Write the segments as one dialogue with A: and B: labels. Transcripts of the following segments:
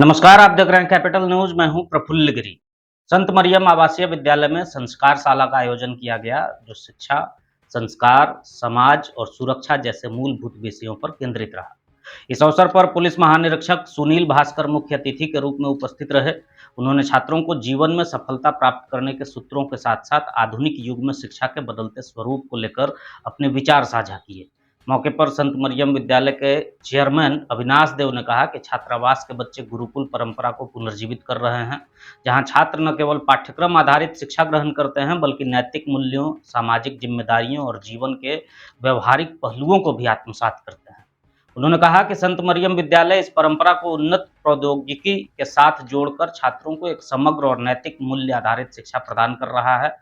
A: नमस्कार, आप देख रहे हैं कैपिटल न्यूज। मैं हूं प्रफुल्ल गिरी। संत मरियम आवासीय विद्यालय में संस्कार शाला का आयोजन किया गया, जो शिक्षा, संस्कार, समाज और सुरक्षा जैसे मूलभूत विषयों पर केंद्रित रहा। इस अवसर पर पुलिस महानिरीक्षक सुनील भास्कर मुख्य अतिथि के रूप में उपस्थित रहे। उन्होंने छात्रों को जीवन में सफलता प्राप्त करने के सूत्रों के साथ साथ आधुनिक युग में शिक्षा के बदलते स्वरूप को लेकर अपने विचार साझा किए। मौके पर संत मरियम विद्यालय के चेयरमैन अविनाश देव ने कहा कि छात्रावास के बच्चे गुरुकुल परंपरा को पुनर्जीवित कर रहे हैं, जहां छात्र न केवल पाठ्यक्रम आधारित शिक्षा ग्रहण करते हैं, बल्कि नैतिक मूल्यों, सामाजिक जिम्मेदारियों और जीवन के व्यवहारिक पहलुओं को भी आत्मसात करते हैं। उन्होंने कहा कि संत मरियम विद्यालय इस परंपरा को उन्नत प्रौद्योगिकी के साथ जोड़कर छात्रों को एक समग्र और नैतिक मूल्य आधारित शिक्षा प्रदान कर रहा है।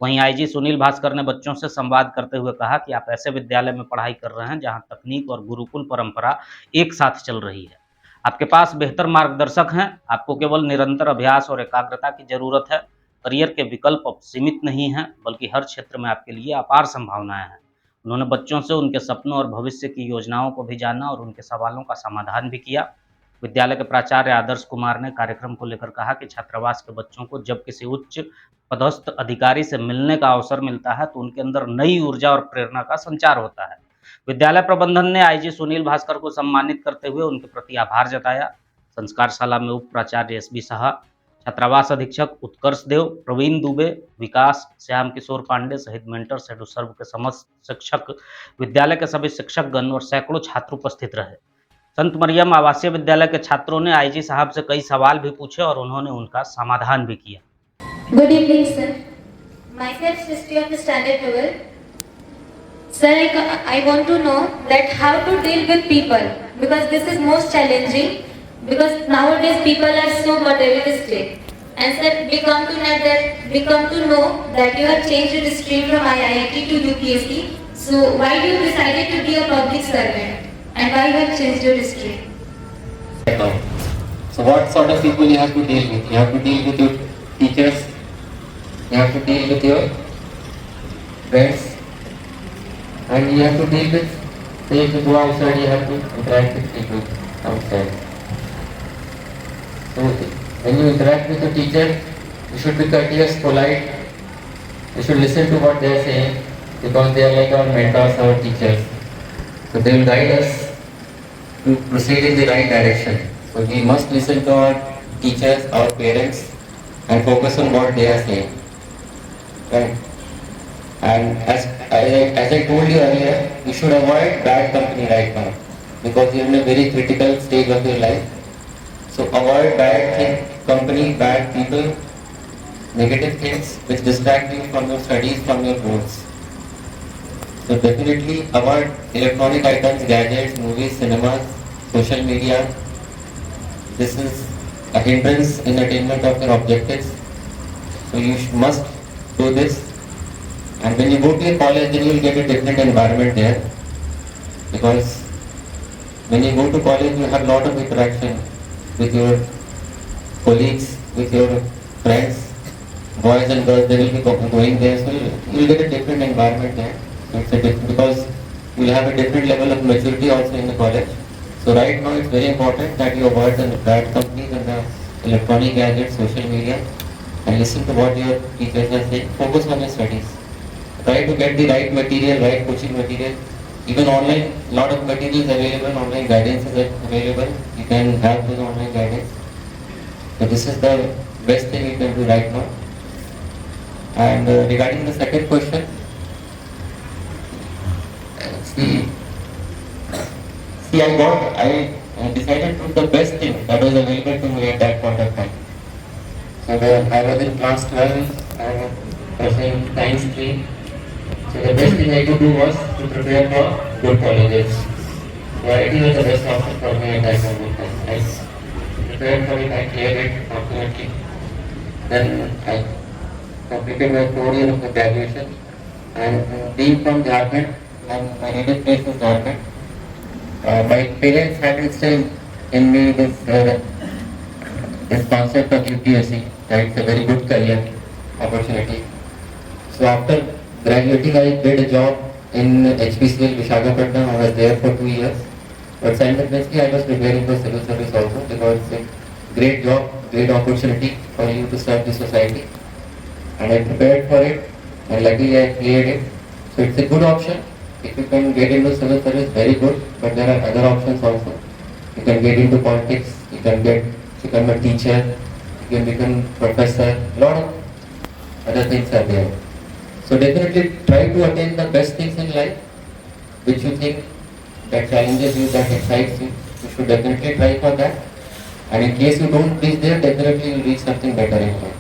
A: वहीं आईजी सुनील भास्कर ने बच्चों से संवाद करते हुए कहा कि आप ऐसे विद्यालय में पढ़ाई कर रहे हैं जहां तकनीक और गुरुकुल परंपरा एक साथ चल रही है। आपके पास बेहतर मार्गदर्शक हैं, आपको केवल निरंतर अभ्यास और एकाग्रता की जरूरत है। करियर के विकल्प अब सीमित नहीं हैं, बल्कि हर क्षेत्र में आपके लिए अपार संभावनाएं हैं। उन्होंने बच्चों से उनके सपनों और भविष्य की योजनाओं को भी जाना और उनके सवालों का समाधान भी किया। विद्यालय के प्राचार्य आदर्श कुमार ने कार्यक्रम को लेकर कहा कि छात्रावास के बच्चों को जब किसी उच्च पदस्थ अधिकारी से मिलने का अवसर मिलता है तो उनके अंदर नई ऊर्जा और प्रेरणा का संचार होता है। विद्यालय प्रबंधन ने आईजी सुनील भास्कर को सम्मानित करते हुए उनके प्रति आभार जताया। संस्कारशाला में उप प्राचार्य एसबी साहा, छात्रावास अधीक्षक उत्कर्ष देव, प्रवीण दुबे, विकास, श्याम किशोर पांडे सहित मेंटर सेडु सर्व के समस्त शिक्षक, विद्यालय के सभी शिक्षकगण और सैकड़ों छात्र उपस्थित रहे। संत मरियम आवासीय विद्यालय के छात्रों ने आईजी साहब से कई सवाल भी पूछे और उन्होंने उनका समाधान भी किया।
B: Good evening, sir. Myself, history of the standard 12. Sir, I want to know that how to deal with people, because this is most challenging, because nowadays people are so materialistic. And sir, we come to know that you have changed your stream from IIT to UPSC. So why you decided to be a public servant, and why you have changed your stream?
C: So what sort of people you have to deal with? You have to deal with your teachers. You have to deal with your friends, and you have to deal with, say if you go outside, you have to interact with people outside. So when you interact with the teacher, you should be courteous, polite. You should listen to what they are saying, because they are like our mentors, our teachers. So they will guide us to proceed in the right direction. So we must listen to our teachers, our parents, and focus on what they are saying. Right. And as I told you earlier, you should avoid bad company right now, because you are in a very critical stage of your life. So avoid bad company, bad people, negative things which distract you from your studies, from your goals. So definitely avoid electronic items, gadgets, movies, cinemas, social media. This is a hindrance in attainment of your objectives. So you must do this, and when you go to a college, then you will get a different environment there, because when you go to college, you have a lot of interaction with your colleagues, with your friends, boys and girls. They will be going there, so you will get a different environment there. So it's because you will have a different level of maturity also in the college. So right now, it's very important that you avoid the bad companies and the electronic gadgets, social media, and listen to what your teachers are saying. Focus on your studies. Try to get the right material, right coaching material. Even online, lot of materials available, online guidance is available. You can have those online guidance. So this is the best thing you can do right now. And regarding the second question, see, I decided to do the best thing that was available to me at that point of time. So I was in class 12, I was pursuing science stream. So the best thing I could do was to prepare for good colleges. So IIT was the best option for me at that point of time. I prepared for it, I cleared it fortunately. Then I completed my 4 years of graduation. And being from Jharkhand, and my native place is Jharkhand, my parents had instilled in me this concept of UPSC, that it's a very good career opportunity. So after graduating, I did a job in HPCL Visakhapatnam. I was there for 2 years. But simultaneously, I was preparing for civil service also, because great job, great opportunity for you to serve the society. And I prepared for it, and luckily I cleared it. So it's a good option. If you can get into civil service, very good. But there are other options also. You can get into politics. You can become a teacher. You can become professor. A lot of other things are there. So definitely try to attain the best things in life, which you think that challenges you, that excites you. You should definitely try for that. And in case you don't reach there, definitely you'll reach something better in life.